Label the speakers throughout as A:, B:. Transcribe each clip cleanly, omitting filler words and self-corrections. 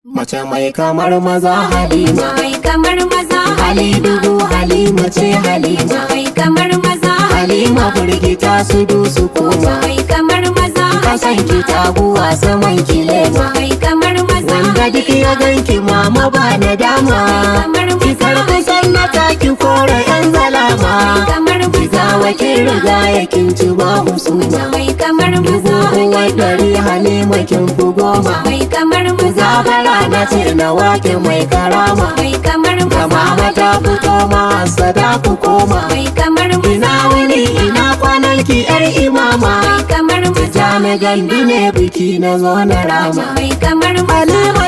A: Mace mai kamar maza Halima,
B: mai kamar maza
A: hali dubu Halima ce Halima,
B: mai kamar maza
A: Halima firgita su du su koma,
B: mai kamar maza
A: kasan ki taguwa saman ki lema,
B: mai kamar maza
A: wanda duk ya ganki mama ba na dama, ki karɓi sannata ki kore yan zalama, ki gawa kin riga ya kin ci ba husuma,
B: mai kamar
A: dubu
B: maza
A: uwar dari Halima kin fi goma,
B: mai kamar maza
A: zabara na ce na wake mai karama,
B: mai kamar
A: kama
B: maza
A: mata fito ma sada ku koma,
B: mai kamar
A: ina wuni ina kwananki yar imama,
B: mai kamar maza
A: na gandu ne biki na zo na rama.
B: mai kamar
A: Halima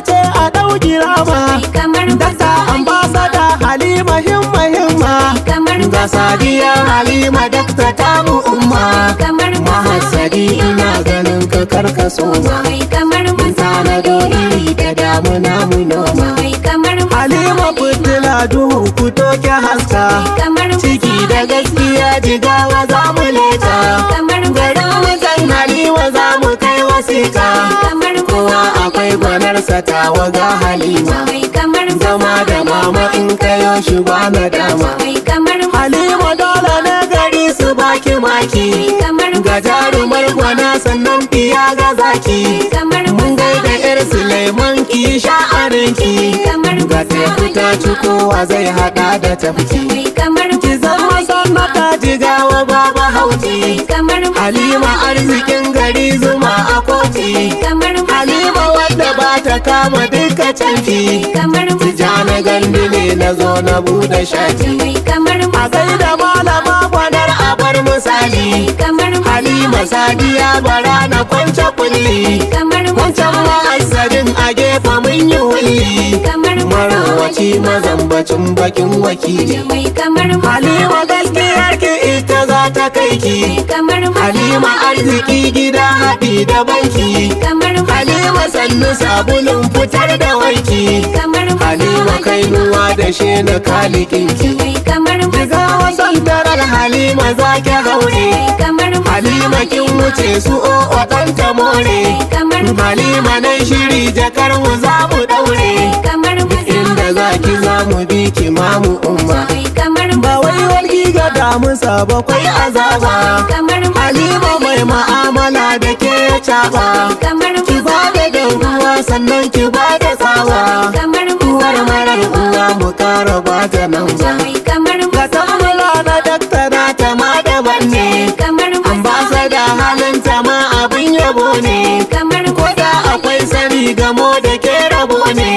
A: ce a ɗauki rama,
B: mai kamar
A: dakta ambasada Halima himma himma,
B: kamar
A: ga sadiya Halima dakta ta mu umma,
B: kamar
A: mahassadi ina ganin ka karkaso ma,
B: mai kamar
A: tanado iri da damuna mu noma.
B: mai kamar
A: Halima fitila duhu ku toke haska,
B: kamar
A: ciki da gaskiya jigawa za mu leta,
B: kamar
A: garin mutan Halima za mu kai wasiƙa,
B: kamar
A: kowa akwai gwanarsa tawa ga Halima,
B: mai kamar
A: zama da mama in kayo shi ba na dama.
B: mai kamar
A: Halima dole na gari su baki maki,
B: kamar
A: ga jarumar gwana sannan fiya ga zaki,
B: kamar
A: mun gaida yar Suleiman ki sha'arinki,
B: kamar
A: ga teku ta ci kowa zai hada da tafki,
B: mai kamar
A: ki zama sannata jigawa baba hauti,
B: kamar
A: Halima arzikin gari zuma a koti,
B: kamar
A: Halima wadda ba ta kama duka canfi,
B: kamar
A: Tijjani gandu ne na zo na bude shafi,
B: mai kamar
A: a gaida malama gwanar a bar misali,
B: kamar
A: Halima sadiya bara na kwance kulli,
B: kamar
A: wancan ma'asarin a gefe mun yi wulli,
B: kamar
A: marowaci mazambacin bakin wakili.
B: mai kamar
A: Halima gaskiyar ki ita za ta kai ki,
B: kamar
A: Halima arziki gida haɗi da banki,
B: kamar
A: Halima sannu sabulun fitar da wanki,
B: kamar
A: Halima kainuwa da she na kalikinki.
B: mai kamar
A: Shiga wasan darar Halima za ki haure,
B: kamar
A: Halima kin wuce su o ɗanta more,
B: kamar
A: Halima nan shiri jakar mu za mu ɗaure,
B: kamar
A: inda za ki za mu bi ki mamu umma.
B: mai kamar
A: Ba wai wargi ga damusa bakwai azaba,
B: kamar
A: Halima mai ma'amala da ke ya caɓa,
B: kamar
A: ki ba da ruwa sannan ki ba da tsawa,
B: kamar
A: uwar marar uwa mu kara ba ta nan ba.
B: mai kamar
A: Ga tambula na daktara ta ma daban ne,
B: kamar
A: ambasada halin ta ma abin yabo ne,
B: kamar
A: ko da akwai sani gamo da ke rabo ne,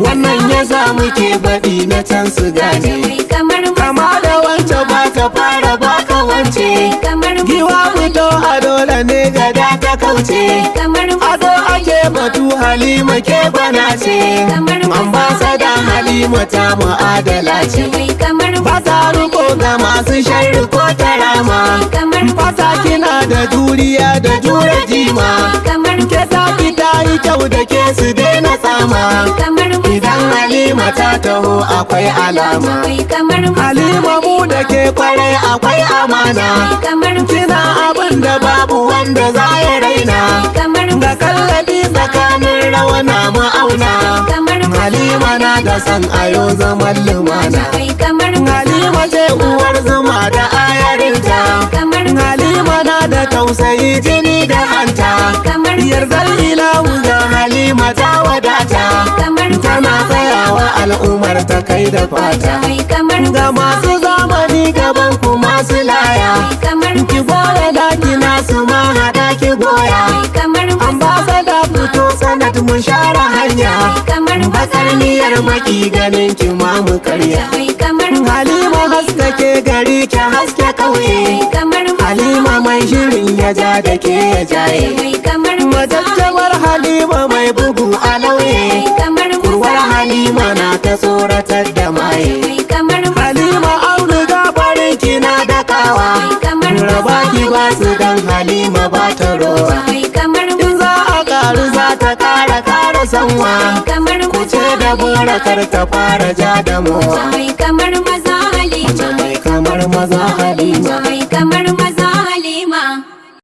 A: wannan ya sa muke baɗi na can su gane.
B: mai kamar
A: Kama da wance ba ta fara baka wance,
B: kamar
A: giwa fito a dole ne gada ta kauce,
B: kamar
A: ado ake batu Halima ke bana ce, ambasada Halima ta mu'adala ce,
B: mai kamar
A: ba ta riko ga masu sharri ko tarama,
B: kamar
A: fata kina da juriya da jure jima,
B: kamar
A: ke taki ta yi kyau da ke su daina tsama,
B: kamar
A: idan Halima ta taho akwai alama,
B: mai kamar
A: Halima mu da ke kwarai akwai amana,
B: kamar
A: kina abin da babu wanda za ya raina,
B: kamar
A: ga kallabi tsakanin rawana ma'auna,
B: kamar
A: Halima na da san ayo zaman lumana,
B: mai kamar
A: Halima ce uwar zuma da ayarinta,
B: kamar
A: Halima na da tausayi jini da hanta,
B: kamar
A: yardar ilahu ga Halima ta wadata,
B: kamar
A: tana tsayawa al'ummar ta kai da fata,
B: mai kamar
A: ga masu zamani gaban ku masu laya,
B: kamar
A: ki goya daki nasu ma haɗa ki goya,
B: kamar
A: ambasada fito sanad mu share hanya,
B: kamar
A: bakar niyyar maki ganin ki ma mu karya,
B: mai kamar
A: Halima haskake gari ki haske ƙauye,
B: kamar
A: Halima mai shirin ya ja da ke ya jaye,
B: mai kamar
A: majajjawar Halima mai bugu a lauye,
B: kamar
A: kurwar Halima na ta tsoratar da maye,
B: mai kamar
A: Halima auduga farin kina da kawa,
B: kamar
A: raba ki ba su dan Halima ba ta rowa,
B: mai kamar
A: in za a karu za ta kara sanwa,
B: kamar
A: kuce da borakar ta fara ja da mowa,
B: mai kamar maza Halima
A: mai kamar maza Halima.
B: mai kamar